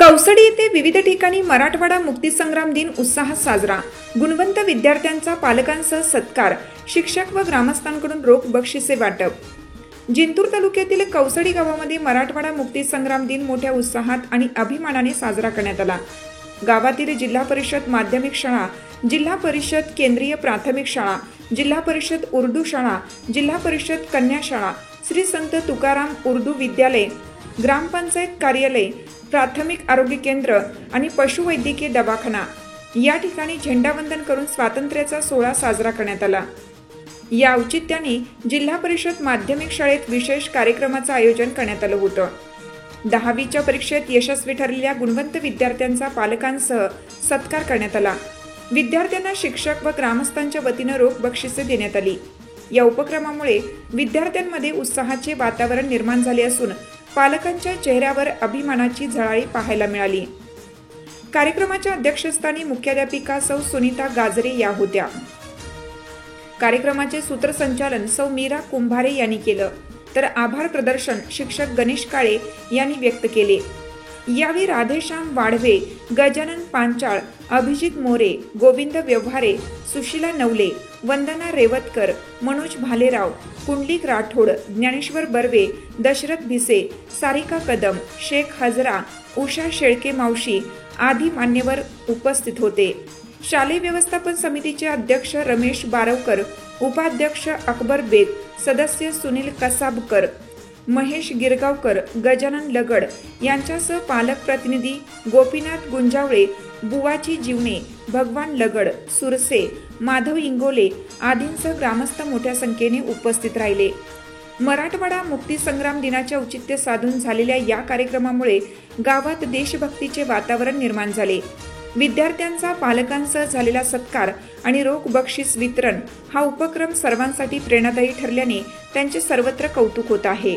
कौसडी येथे विविध ठिकाणी मराठवाडा मुक्तीसंग्राम दिन उत्साहात साजरा। गुणवंत विद्यार्थ्यांचा पालकांसह सत्कार, शिक्षक व ग्रामस्थांकडून रोख बक्षिसे वाटप। जिंतूर तालुक्यातील कौसडी गावामध्ये मराठवाडा मुक्तीसंग्राम दिन मोठ्या उत्साहात आणि अभिमानाने साजरा करण्यात आला। गावातील जिल्हा परिषद माध्यमिक शाळा, जिल्हा परिषद केंद्रीय प्राथमिक शाळा, जिल्हा परिषद उर्दू शाळा, जिल्हा परिषद कन्या शाळा, श्री संत तुकाराम उर्दू विद्यालय, ग्रामपंचायत कार्यालय, प्राथमिक आरोग्य केंद्र आणि पशुवैद्यकीय दवाखाना या ठिकाणी झेंडावंदन करून स्वातंत्र्याचा सोहळा साजरा करण्यात आला। या औचित्याने जिल्हा परिषद माध्यमिक शाळेत विशेष कार्यक्रमाचे आयोजन करण्यात आलं होतं। 10वीच्या परीक्षेत यशस्वी ठरलेल्या गुणवंत विद्यार्थ्यांचा पालकांसह सत्कार करण्यात आला। विद्यार्थ्यांना शिक्षक व ग्रामस्थांच्या वतीने रोख बक्षिसे देण्यात आली। या उपक्रमामुळे विद्यार्थ्यांमध्ये उत्साहाचे वातावरण निर्माण झाले असून पालकांच्या चेहऱ्यावर अभिमानाची झळाळी पाहायला मिळाली। कार्यक्रमाच्या अध्यक्षस्थानी मुख्याध्यापिका सौ सुनीता गाजरे या होत्या। कार्यक्रमाचे सूत्रसंचालन सौ मीरा कुंभारे यांनी केलं, तर आभार प्रदर्शन शिक्षक गणेश काळे यांनी व्यक्त केले। यावेळी राधेश्याम वाढवे, गजानन पांचाळ, अभिजित मोरे, गोविंद व्यवहारे, सुशीला नवले, वंदना रेवतकर, मनोज भालेराव, कुंडलिक राठोड, ज्ञानेश्वर बर्वे, दशरथ भिसे, सारिका कदम, शेख हजरा, उषा शेळके मावशी आदी मान्यवर उपस्थित होते। शालेय व्यवस्थापन समितीचे अध्यक्ष रमेश बारवकर, उपाध्यक्ष अकबर बेग, सदस्य सुनील कसाबकर, महेश गिरगावकर, गजानन लगड यांच्यासह पालक प्रतिनिधी गोपीनाथ गुंजावळे, बुवाजी जीवने, भगवान लगड, सुरसे, माधव इंगोले आदींसह ग्रामस्थ मोठ्या संख्येने उपस्थित राहिले। मराठवाडा मुक्तीसंग्राम दिनाचे औचित्य साधून झालेल्या या कार्यक्रमामुळे गावात देशभक्तीचे वातावरण निर्माण झाले। विद्यार्थ्यांचा पालकांसह झालेला सत्कार आणि रोख बक्षीस वितरण हा उपक्रम सर्वांसाठी प्रेरणादायी ठरल्याने त्यांचे सर्वत्र कौतुक होत आहे।